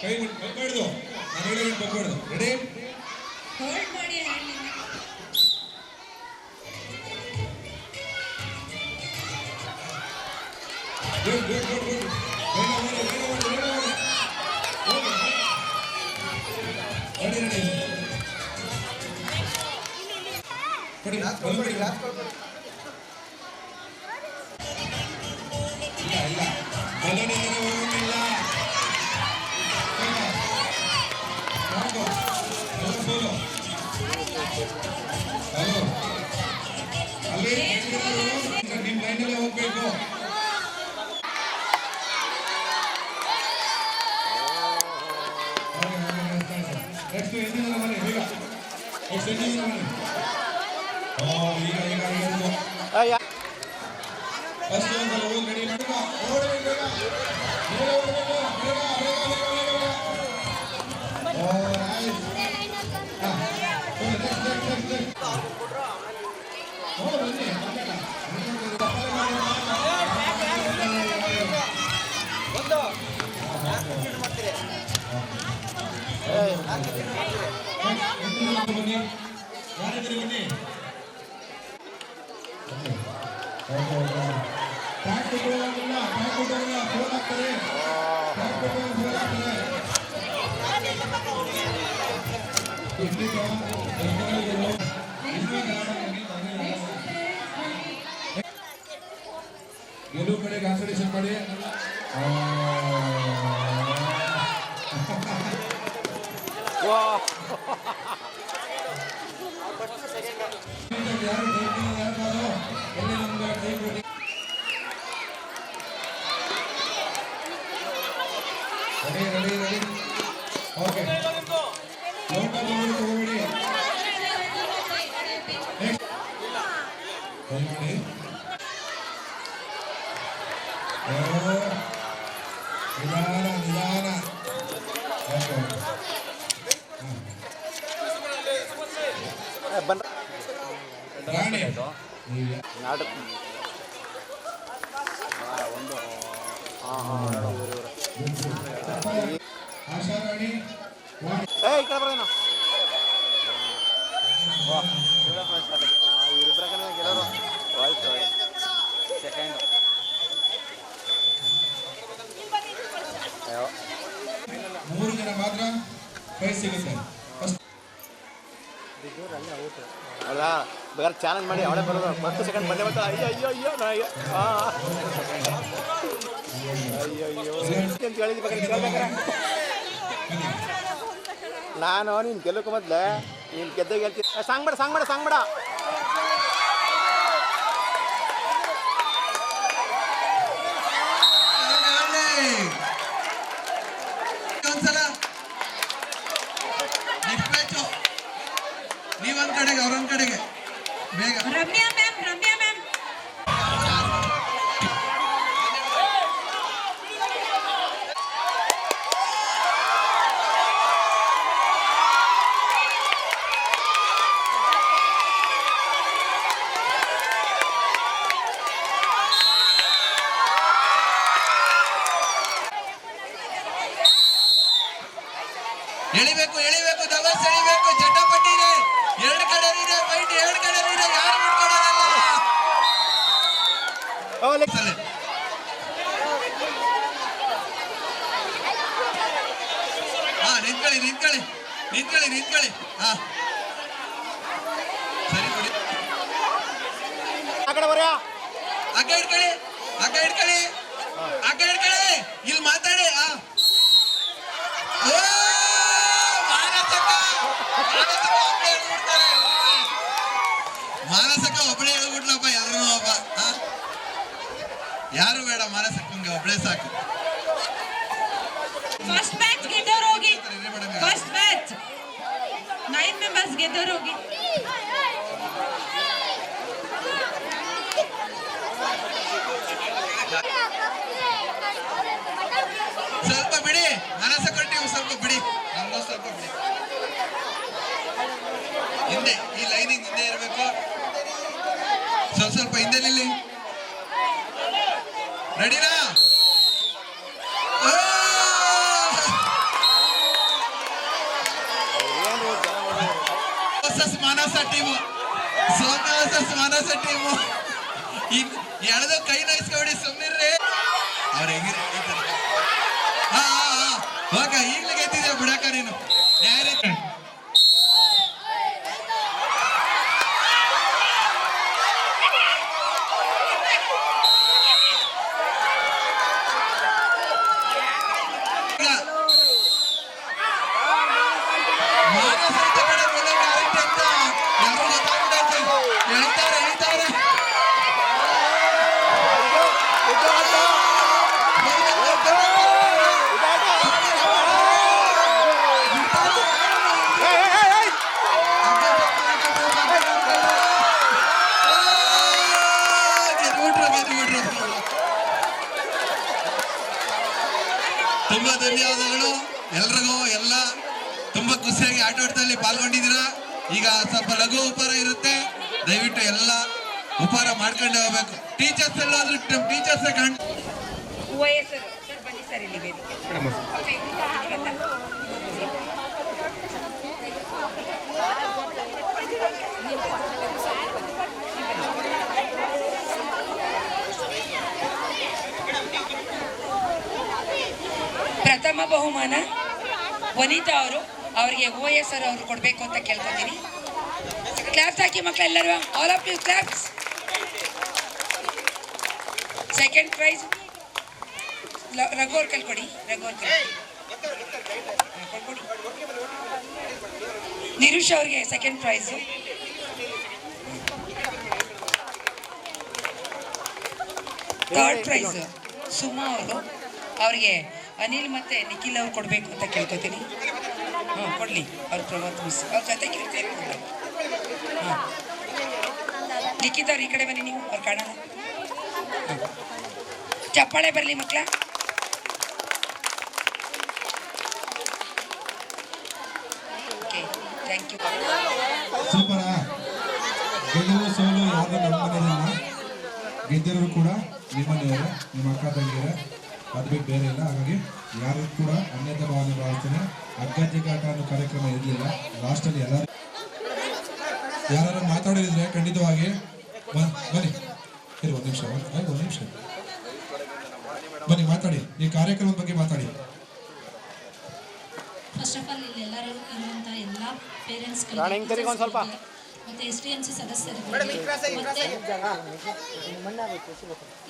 ಕೈ ಬಗ್ಬಾರ್ದು, ನಾನು ಹೇಳಿದ್ರೆ ಬಗ್ಬಾರ್ದು. ರೆಡಿ? ಹೋಲ್ಡ್ ಮಾಡಿ hand good good good good. ಬೇಗ ಮಾಡಿ, ಬೇಗ ಮಾಡಿ, ಬೇಗ ಮಾಡಿ. ಹೋಗಿ. Ready ready. ಕೊಡಿ, ಕೊಡಿ. ಇಲ್ಲ ಇಲ್ಲ, ಬಲೂನಿಂದ ಹೋಗಂಗಿಲ್ಲ. ಸಾಕು, ಎಲ್ಲ ಸೋಲು. ಹಲೋ, ಅಲ್ಲಿ ನಿಮ್ಮ ಲೈನಲ್ಲೇ ಹೋಗ್ಬೇಕು. ನೆಕ್ಸ್ಟ್ ಎಂಜಿನ ಮನೆ ಬೇಗ. ನೆಕ್ಸ್ಟ್ ಎಂಜಿನ ಮನೆ. ಈಗ ಈಗ ಈಗ ಫಸ್ಟ್ ಒಂದ್ಸಲ ಹೋಗಿ ರೆಡಿ ಬೇಗ ಓಡಿ ಬೇಗ ಬೇಗ ಓಡಬೇಕು ಬೇಗ ಬೇಗ ಬೇಗ ಬೇಗ. ಓ ನೈಸ್. ನೆಕ್ಸ್ಟ್ ಓ ಬನ್ನಿ. ಬನ್ನಿ, ಯಾರಿದ್ದೀರಿ ಬನ್ನಿ. ಟ್ಯಾಂಕ್ ಕೊಟ್ಟೋಗಿಲ್ಲ, ಟ್ಯಾಂಕ್ ಕೊಟ್ಟೋಗಿಲ್ಲ, ಫೋನ್ ಹಾಕ್ತಾರೆ. ಟ್ಯಾಂಕ್ ಕೊಟ್ಟೋಗಿ ಫೋನ್ ಹಾಕ್ತಾರೆ. ಗೆಲುವು ಕಡೆ ಕಾನ್ಸಂಟ್ರೇಷನ್ ಮಾಡಿ. ಯಾರು ಎಲ್ಲಿ ನಮ್ಗೆ ಟೈಮ್ ಕೊಡಿ. Ready ready ready. ಓಕೆ, ಲೋಟ ತಗೋಬೇಡಿ. ನಿಧಾನ ನಿಧಾನ. ರಾಣಿ ಆಶಾ ರಾಣಿ ಈ ಕಡೆ ಬರೋಣ. ಇವರಿಬ್ಬರ ಗೆಲ್ಲೋರು. ಸೆಕೆಂಡ್ 3 ಜನ ಮಾತ್ರ ಪ್ರೈಸ್ ಸಿಗುತ್ತೆ. ಅಲ್ಲ ಬೇಕಾದ್ರೆ ಚಾಲೆಂಜ್ ಮಾಡಿ ಅವಳೇ ಬರೋದು. 10 ಸೆಕೆಂಡ್ ಬಂದೇ ಬರ್ತಾರೆ. ಅಯ್ಯೋ ಅಯ್ಯೋ ಅಯ್ಯೋ ಅಯ್ಯೋ ಅಯ್ಯೋ ಅಂತ ಹೇಳಿದ್ವಿ. ಬೇಕಾದ್ರೆ ನಾನು ನೀನು ಗೆಲ್ಲಕ್ಕೆ ಮೊದಲೇ ನೀನು ಗೆದ್ದಾಗ ಹೇಳ್ತೀನಿ. ಸಾಂಗ್ಬೇಡ ಸಾಂಗ್ಬೇಡ ಸಾಂಗ್ಬೇಡ. ಒಂದ್ಸಲ ನೆಕ್ಸ್ಟ್ ಮ್ಯಾಚು ನೀವೊಂದ್ ಕಡೆಗೆ ಅವ್ರೊಂದ್ ಕಡೆಗೆ ಬೇಗ. Ramya ma'am, Ramya ma'am. ಎಳಿಬೇಕು ಎಳಿಬೇಕು, ದವಸ್ ಎಳಿಬೇಕು. ಜಟಾಪಟಿ ಇದೆ, 2 ಕಡೆ ಇದೆ ಫೈಟ್, 2 ಕಡೆ ಇದೆ. ಯಾರು ಬಿಟ್ಕೊಡೋದಲ್ಲ. ಹಾ, ನಿಂತ್ಕೊಳ್ಳಿ ನಿಂತ್ಕೊಳ್ಳಿ ನಿಂತ್ಕೊಳ್ಳಿ ನಿಂತ್ಕೊಳ್ಳಿ. ಹಾ ಸರಿ ಕೊಡಿ. ಆ ಕಡೆ ಬರ್ಯಾ. ಅಕ್ಕ ಹಿಡ್ಕೊಳ್ಳಿ, ಅಕ್ಕ ಹಿಡ್ಕೊಳ್ಳಿ, ಅಕ್ಕ ಹಿಡ್ಕೊಳ್ಳಿ. ಇಲ್ಲಿ ಮಾತಾಡಿ. ಮಾನಸಕ್ಕ ಒಬ್ಬಳೇ ಹೇಳ್ಬಿಟ್ಲಪ್ಪ. ಯಾರು ಒಬ್ಬ ಯಾರು ಬೇಡ, ಮಾನಸಕ್ಕಂಗೆ ಒಬ್ಬಳೇ ಸಾಕು. ಫಸ್ಟ್ ಮ್ಯಾಚ್ ಗೆದ್ದವ್ರು ಹೋಗಿ. ಫಸ್ಟ್ ಮ್ಯಾಚ್ 9 ಮೆಂಬರ್ಸ್ ಗೆದ್ದವ್ರು ಹೋಗಿ. ಸ್ವಲ್ಪ ಬಿಡಿ, ಮಾನಸ ಕೊಟ್ಟಿವಿ, ಸ್ವಲ್ಪ ಬಿಡಿ, ನಮ್ಗೂ ಸ್ವಲ್ಪ ಬಿಡಿ. ಹಿಂದೆ ಈ ಲೈನಿಂಗ್ ಹಿಂದೆ ಇರಬೇಕು. ಸ್ವಲ್ಪ ಹಿಂದೆ ನಿಲ್ಲಿ. ರೆಡಿನಾ? ಟೀಮು, ಮಾನಸ ಟೀಮು ಈಗ ಎಳೆದು ಕೈ ನಾಯಿಸ್ಕೊಬಿಡಿ, ಸುಮ್ಮನಿರ್ರಿ. ಅವ್ರು ಹೆಂಗಿರ ಓಕೆ, ಈಗಲೇ ಗೆದ್ದಿದ್ಯಾ ಬಿಡಕ ನೀನು. ತುಂಬಾ ಧನ್ಯವಾದಗಳು ಎಲ್ರಿಗೂ. ಎಲ್ಲ ತುಂಬಾ ಖುಷಿಯಾಗಿ ಆಟೋಟದಲ್ಲಿ ಪಾಲ್ಗೊಂಡಿದ್ದೀರಾ. ಈಗ ಸ್ವಲ್ಪ ಲಘು ಉಪಹಾರ ಇರುತ್ತೆ, ದಯವಿಟ್ಟು ಎಲ್ಲ ಉಪಹಾರ ಮಾಡ್ಕೊಂಡೆ ಹೋಗ್ಬೇಕು. ಟೀಚರ್ಸ್ ಎಲ್ಲ ಟೀಚರ್ಸ್ ಕಂಡು ವಯಸ್ಸರು ಸರ್ ಬನ್ನಿ ಸರ್ ಇಲ್ಲಿ ವೇದಿಕೆ. ಪ್ರಥಮ ಬಹುಮಾನ ವನಿತಾ ಅವರು, ಅವರಿಗೆ OS ಅವರು ಕೊಡಬೇಕು ಅಂತ ಕೇಳ್ಕೊತೀನಿ. ಕ್ಲಾಪ್ಸ್ ಹಾಕಿ ಮಕ್ಕಳೆಲ್ಲರೂ, all of you claps. Second prize ರಘುವರ್ ಕಲ್ಕೊಡಿ, ಕೊಡ್ಕೊಡಿ. ನಿರುಷ್ ಅವ್ರಿಗೆ second prize. Third prize Suma ಅವರು, ಅವರಿಗೆ ಅನಿಲ್ ಮತ್ತೆ ನಿಖಿಲ್ ಅವ್ರು ಕೊಡಬೇಕು ಅಂತ ಕೇಳ್ಕೊತೀನಿ. ಕೊಡ್ಲಿ, ಅವ್ರ ಪ್ರಮೋದ್ ಮಿಸ್ ಅವ್ರ ಜೊತೆ ಕೇಳ್ತೀನಿ. ನಿಖಿತ್ ಅವ್ರು ಈ ಕಡೆ ಬನ್ನಿ, ನೀವು ಅವ್ರು ಕಾಣೋಣ. ಚಪ್ಪಾಳೆ ಬರಲಿ ಮಕ್ಕಳ. Okay, thank you. ಸೂಪರಾ. ಗೆಲುವು ಸೋಲು ಯಾರು ನಮ್ಮನೆಯಲ್ಲ, ಗೆದ್ದಿರೋರು ಕೂಡ ನಿಮ್ಮನೆಯವರೇ, ನಿಮ್ಮ ಅಕ್ಕ ತಂಗಿಯರೇ, ಅದು ಬಿಟ್ಟು ಬೇರೆ ಇಲ್ಲ. ಹಾಗಾಗಿ ಯಾರು ಕೂಡ ಅನ್ಯತಾ ಭಾವನೆ ಭಾವಿಸ್ತಾನೆ. ಅಗ್ಗಜ್ಜಗಾಟ ಅನ್ನೋ ಕಾರ್ಯಕ್ರಮ ಇರಲಿಲ್ಲ. ಲಾಸ್ಟಲ್ಲಿ ಎಲ್ಲರೂ ಯಾರು ಮಾತಾಡಿದ್ರೆ ಖಂಡಿತವಾಗಿ ಬನ್ನಿ, ಒಂದು ನಿಮಿಷ ಬನ್ನಿ, ಮಾತಾಡಿ. ಈ ಕಾರ್ಯಕ್ರಮದ ಬಗ್ಗೆ ಮಾತಾಡಿ. ಫಸ್ಟ್ ಆಫ್ ಆಲ್ ಇಲ್ಲಿ ಎಲ್ಲರೂ ಇರುವಂಥ ಎಲ್ಲ ಪೇರೆಂಟ್ಸ್ ಮತ್ತು STMC ಸದಸ್ಯರಿಗೆ ಮತ್ತೆ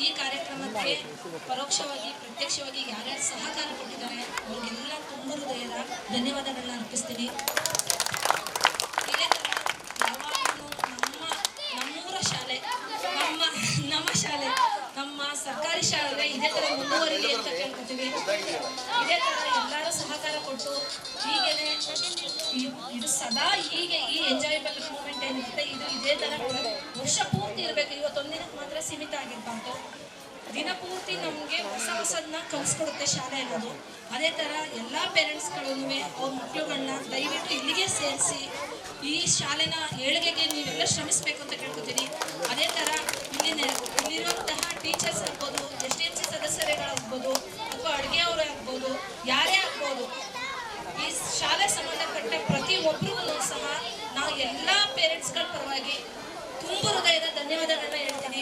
ಈ ಕಾರ್ಯಕ್ರಮಕ್ಕೆ ಪರೋಕ್ಷವಾಗಿ ಪ್ರತ್ಯಕ್ಷವಾಗಿ ಯಾರ್ಯಾರು ಸಹಕಾರ ಕೊಟ್ಟಿದ್ದಾರೆ ಅವ್ರಿಗೆಲ್ಲ ತುಂಬ ಹೃದಯದ ಧನ್ಯವಾದಗಳನ್ನ ಅರ್ಪಿಸ್ತೀನಿ. ಇದೇ ಥರ ಯಾವಾಗಲೂ ನಮ್ಮೂರ ಶಾಲೆ, ನಮ್ಮ ಶಾಲೆ, ನಮ್ಮ ಸರ್ಕಾರಿ ಶಾಲೆ ಇದೇ ಥರ ಮುಂದುವರಿಲಿ ಅಂತ ಕೇಳ್ಕೊತೀವಿ. ಇದೇ ಥರ ಎಲ್ಲರೂ ಸಹಕಾರ ಕೊಟ್ಟು ಹೀಗೇನೆ ಇದು ಸದಾ ಹೀಗೆ ಈ ಎಂಜಾಯಬಲ್ ಮೂಮೆಂಟ್ ಏನಿರುತ್ತೆ ಇದು ಇದೇ ಥರ ವರ್ಷ ಪೂರ್ತಿ ಇರಬೇಕು. ಇವತ್ತೊಂದು ದಿನಕ್ಕೆ ಮಾತ್ರ ಸೀಮಿತ ಆಗಿರ್ಬಾರ್ದು. ದಿನ ಪೂರ್ತಿ ನಮಗೆ ಹೊಸದನ್ನ ಕಲಿಸ್ಕೊಡುತ್ತೆ ಶಾಲೆ ಅನ್ನೋದು. ಅದೇ ಥರ ಎಲ್ಲ ಪೇರೆಂಟ್ಸ್ಗಳೂ ಅವ್ರ ಮಕ್ಕಳುಗಳನ್ನ ದಯವಿಟ್ಟು ಇಲ್ಲಿಗೆ ಸೇರಿಸಿ ಈ ಶಾಲೆನ ಏಳಿಗೆಗೆ ನೀವೆಲ್ಲ ಶ್ರಮಿಸಬೇಕು ಅಂತ ಕೇಳ್ಕೊತೀನಿ. ಅದೇ ಥರ ಇಲ್ಲಿರುವಂತಹ ಟೀಚರ್ಸ್ ಆಗ್ಬೋದು, STMC ಸದಸ್ಯರುಗಳಾಗ್ಬೋದು, ಅಥವಾ ಅಡುಗೆ ಅವರೇ ಆಗ್ಬೋದು, ಯಾರೇ ಆಗ್ಬೋದು, ಈ ಶಾಲೆ ಸಂಬಂಧಪಟ್ಟ ಪ್ರತಿಯೊಬ್ಬರಿಗೂ ಸಹ ನಾವು ಎಲ್ಲ ಪೇರೆಂಟ್ಸ್ಗಳ ಪರವಾಗಿ ತುಂಬ ಹೃದಯದ ಧನ್ಯವಾದಗಳನ್ನ ಹೇಳ್ತೀನಿ.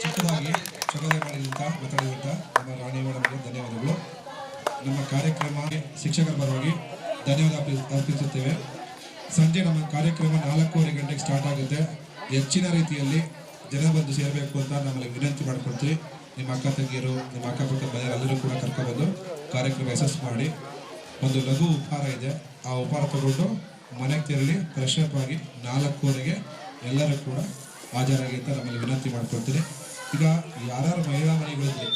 ಚಿಕ್ಕದಾಗಿ ಸ್ವಾಗತ ಮಾಡಿದಂಥ ಮಾತಾಡಿದಂಥ ನಮ್ಮ ರಾಣಿ ಮೇಡಮ್ಗೆ ಧನ್ಯವಾದಗಳು. ನಮ್ಮ ಕಾರ್ಯಕ್ರಮ ಶಿಕ್ಷಕರ ಪರವಾಗಿ ಧನ್ಯವಾದ ಅರ್ಪಿಸುತ್ತೇವೆ. ಸಂಜೆ ನಮ್ಮ ಕಾರ್ಯಕ್ರಮ 4:30 ಗಂಟೆಗೆ ಸ್ಟಾರ್ಟ್ ಆಗುತ್ತೆ. ಹೆಚ್ಚಿನ ರೀತಿಯಲ್ಲಿ ಜನ ಬಂದು ಸೇರಬೇಕು ಅಂತ ನಮ್ಮಲ್ಲಿ ವಿನಂತಿ ಮಾಡಿಕೊಡ್ತೀವಿ. ನಿಮ್ಮ ಅಕ್ಕ ತಂಗಿಯರು, ನಿಮ್ಮ ಅಕ್ಕಪಕ್ಕ ಮನೆಯವರು ಎಲ್ಲರೂ ಕೂಡ ಕರ್ಕೊಬಂದು ಕಾರ್ಯಕ್ರಮ ಯಶಸ್ಸು ಮಾಡಿ. ಒಂದು ಲಘು ಉಪಹಾರ ಇದೆ, ಆ ಉಪಹಾರ ತಗೊಂಡು ಮನೆಗೆ ತೆರಳಿ ಫ್ರೆಶ್ ಅಪ್ ಆಗಿ 4:15ಗೆ ಎಲ್ಲರೂ ಕೂಡ ಹಾಜರಾಗಿ ಅಂತ ನಮ್ಮಲ್ಲಿ ವಿನಂತಿ ಮಾಡ್ಕೊಳ್ತೀನಿ. ಈಗ ಯಾರ್ಯಾರು ಮಹಿಳಾ ಮನೆಗಳಿದ್ರೆ,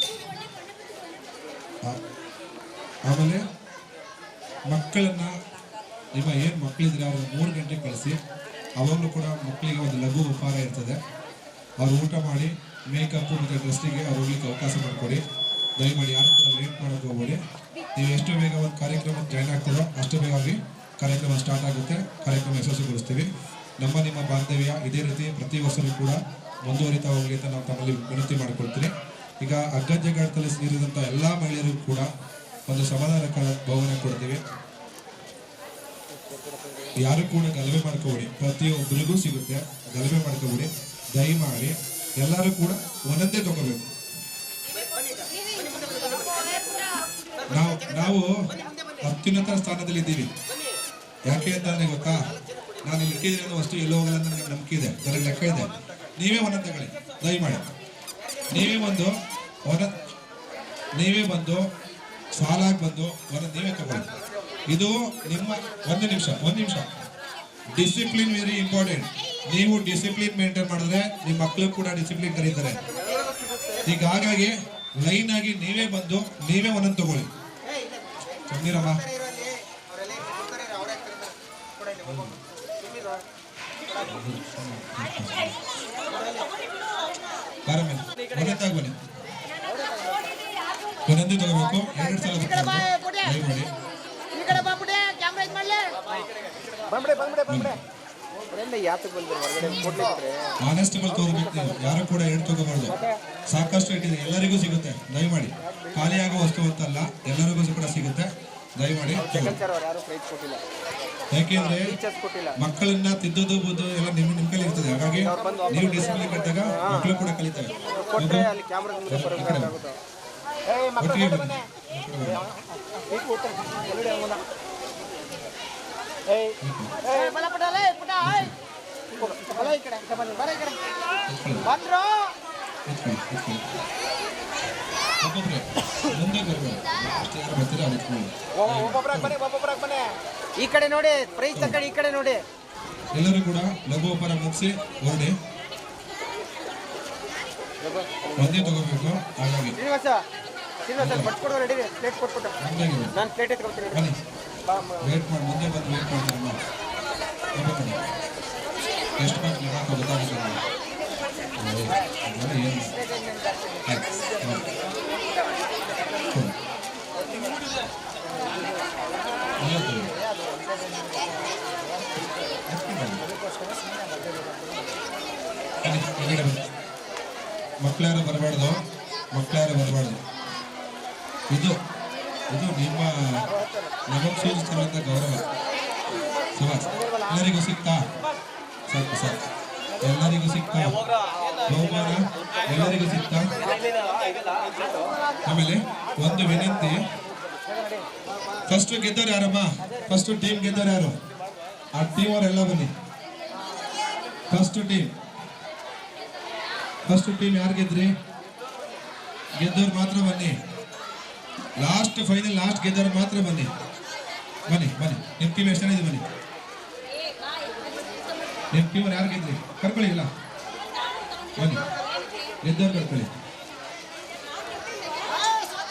ಆಮೇಲೆ ಮಕ್ಕಳನ್ನ ನಿಮ್ಮ ಏನು ಮಕ್ಕಳಿದ್ರೆ ಅವ್ರನ್ನ 3 ಗಂಟೆಗೆ ಕಳಿಸಿ. ಅವಾಗಲೂ ಕೂಡ ಮಕ್ಕಳಿಗೆ ಒಂದು ಲಘು ಉಪಹಾರ ಇರ್ತದೆ. ಅವ್ರು ಊಟ ಮಾಡಿ ಮೇಕಪ್ ಮತ್ತು ಡ್ರೆಸ್ಸಿಗೆ ಅವ್ರು ಹೋಗ್ಲಿಕ್ಕೆ ಅವಕಾಶ ಮಾಡಿಕೊಡಿ. ದಯಮಾಡಿ ಯಾರು ಕೂಡ ಲೇಟ್ ಮಾಡೋಕ್ಕೆ ಹೋಗ್ಬೇಡಿ. ನೀವು ಎಷ್ಟು ಬೇಗ ಒಂದು ಕಾರ್ಯಕ್ರಮಕ್ಕೆ ಜಾಯ್ನ್ ಆಗ್ತೀರೋ ಅಷ್ಟು ಬೇಗವಾಗಿ ಕಾರ್ಯಕ್ರಮ ಸ್ಟಾರ್ಟ್ ಆಗುತ್ತೆ. ಕಾರ್ಯಕ್ರಮ ಯಶಸ್ವಿಗೊಳಿಸ್ತೀವಿ. ನಿಮ್ಮ ಬಾಂಧವ್ಯ ಇದೇ ರೀತಿ ಪ್ರತಿ ವರ್ಷವೂ ಕೂಡ ಮುಂದುವರಿತಾ ಹೋಗಲಿ ಅಂತ ನಾವು ತಮ್ಮಲ್ಲಿ ವಿನಂತಿ ಮಾಡಿಕೊಳ್ತೀನಿ. ಈಗ ಅಗ್ಗಜ್ಜಗಾಟದಲ್ಲಿ ಸೇರಿದಂಥ ಎಲ್ಲ ಮಹಿಳೆಯರಿಗೂ ಕೂಡ ಒಂದು ಸಮಾಧಾನಕರ ಬಹುಮಾನ ಕೊಡ್ತೀವಿ. ಯಾರು ಕೂಡ ಗಲಭೆ ಮಾಡ್ಕೋಬೇಡಿ, ಪ್ರತಿಯೊಬ್ಬರಿಗೂ ಸಿಗುತ್ತೆ, ಗಲಭೆ ಮಾಡ್ಕೋಬೇಡಿ ದಯಮಾಡಿ. ಎಲ್ಲರೂ ಕೂಡ ಒಂದೊಂದೇ ತಗೋಬೇಕು. ನಾವು ಅತ್ಯುನ್ನತ ಸ್ಥಾನದಲ್ಲಿ ಇದ್ದೀವಿ. ಯಾಕೆ ಅಂತ ನನಗೆ ಗೊತ್ತಾ, ನಾನು ಇಲ್ಲಿ ಇಟ್ಟಿದ್ದೀನಿ ಅನ್ನೋ ವಸ್ತು ಎಲ್ಲೋ ಹೋಗಲ್ಲ ಅಂತ ನನಗೆ ನಂಬಿಕೆ ಇದೆ, ನನಗೆ ಲೆಕ್ಕ ಇದೆ. ನೀವೇ ಒಂದೊಂದು ತಗೊಳ್ಳಿ ದಯಮಾಡಿ. ನೀವೇ ಬಂದು ಸಾಲಾಗಿ ಬಂದು ಒಂದೊಂದು ನೀವೇ ತಗೊಳ್ಳಿ. ಇದು ನಿಮ್ಮ ಒಂದು ನಿಮಿಷ ಡಿಸಿಪ್ಲಿನ್ ವೆರಿ ಇಂಪಾರ್ಟೆಂಟ್. ನೀವು ಡಿಸಿಪ್ಲಿನ್ ಮೇಂಟೈನ್ ಮಾಡಿದ್ರೆ ನಿಮ್ಮ ಮಕ್ಕಳು ಕೂಡ ಡಿಸಿಪ್ಲಿನ್ ಕರೀತಾರೆ. ಈಗ ಹಾಗಾಗಿ ಲೈನ್ ಆಗಿ ನೀವೇ ಬಂದು ನೀವೇ ಒಂದೊಂದು ತಗೊಳ್ಳಿ. ಚಂದಿರಮ್ಮ ಒಂದೊಂದಾಗಿ ಬನ್ನಿ, ಒಂದೊಂದೇ ತಗೋಬೇಕು. 2 ಸಲ ಕಾನ್ಸ್ಟೇಬಲ್ ತಗೋಬೇಕು ನೀವು, ಯಾರು ಕೂಡ 2 ತಗೋಬಾರ್ದು. ಸಾಕಷ್ಟು ಇಟ್ಟಿದೆ, ಎಲ್ಲರಿಗೂ ಸಿಗುತ್ತೆ ದಯಮಾಡಿ. ಖಾಲಿಯಾಗೋ ವಸ್ತು ಅಂತಲ್ಲ, ಎಲ್ಲರಿಗೂ ಕೂಡ ಸಿಗುತ್ತೆ ದಯಮಾಡಿ. ಯಾಕೆಂದ್ರೆ ಮಕ್ಕಳನ್ನ ತಿದ್ದೋದು ಬೋದು ಎಲ್ಲ ನಿಮ್ಮ ಕೈಲಿ ಇರ್ತದೆ. ಹಾಗಾಗಿ ನೀವು ಡಿಸಿಪ್ಲಿನ್ ಕಟ್ಟಿದಾಗ ಮಕ್ಕಳು ಕೂಡ ಕಲಿತವೆ. ಒಟ್ಟಿಗೆ ಬನ್ನಿ. ಈ ಕಡೆ ನೋಡಿ, ಪ್ರೈಸ್ ತಕ್ಕಡಿ, ಈ ಕಡೆ ನೋಡಿ. ಎಲ್ಲರೂ ಕೂಡ ಲಘು ವ್ಯಾಪಾರ ಮುಗಿಸಿ ಹೊರಡಿ, ಒಂದೇ ತಗೋಬೇಕು. ಹಾಗಾಗಿ ನಾನು ಪ್ಲೇಟ್ ಎತ್ಕೊಳ್ತೀನಿ. ಬನ್ನಿ, ವೇಟ್ ಮಾಡಿ, ಮುಂದೆ ಬಂದು ವೇಟ್ ಮಾಡ್ತಾರಮ್ಮ. ಎಷ್ಟು ಮಕ್ಕಳು ಹಾಕೋ ಗೊತ್ತಾಗುತ್ತೆ. ಏನು ಮಕ್ಕಳ್ಯಾರು ಬರಬಾರ್ದು. ಇದು ನಿಮ್ಮ ನಮಗೆ ಸೂಚಿಸಿರುವಂಥ ಗೌರವ. ಸುಭಾಷ್ ಎಲ್ಲರಿಗೂ ಸಿಗ್ತಾ? ಸಾಕು ಎಲ್ಲರಿಗೂ ಸಿಗ್ತಾ? ಬಹುಮಾನ ಎಲ್ಲರಿಗೂ ಸಿಗ್ತಾ? ಆಮೇಲೆ ಒಂದು ವಿನಂತಿ, ಫಸ್ಟ್ ಗೆದ್ದವ್ರು ಯಾರಮ್ಮ? ಫಸ್ಟ್ ಟೀಮ್ ಗೆದ್ದವ್ರು ಯಾರು? ಆ ಟೀಮ್ ಅವರೆಲ್ಲ ಬನ್ನಿ. ಫಸ್ಟ್ ಟೀಮ್ ಯಾರು ಗೆದ್ರಿ? ಗೆದ್ದವ್ರು ಮಾತ್ರ ಬನ್ನಿ. ಲಾಸ್ಟ್ ಫೈನಲ್ ಲಾಸ್ಟ್ ಗೆದ್ದವ್ರು ಮಾತ್ರ ಬನ್ನಿ. ನಿಮ್ಮ ಟೀಮ್ ಎಷ್ಟು ಜನ ಇದೆ? ಬನ್ನಿ. ನಿಮ್ಮ ಟೀಮ್ ಯಾರು ಗೆದ್ರಿ? ಕರ್ಕೊಳ್ಳಿ. ಇಲ್ಲ ಬನ್ನಿ, ಗೆದ್ದವ್ರು ಕರ್ಕೊಳ್ಳಿ.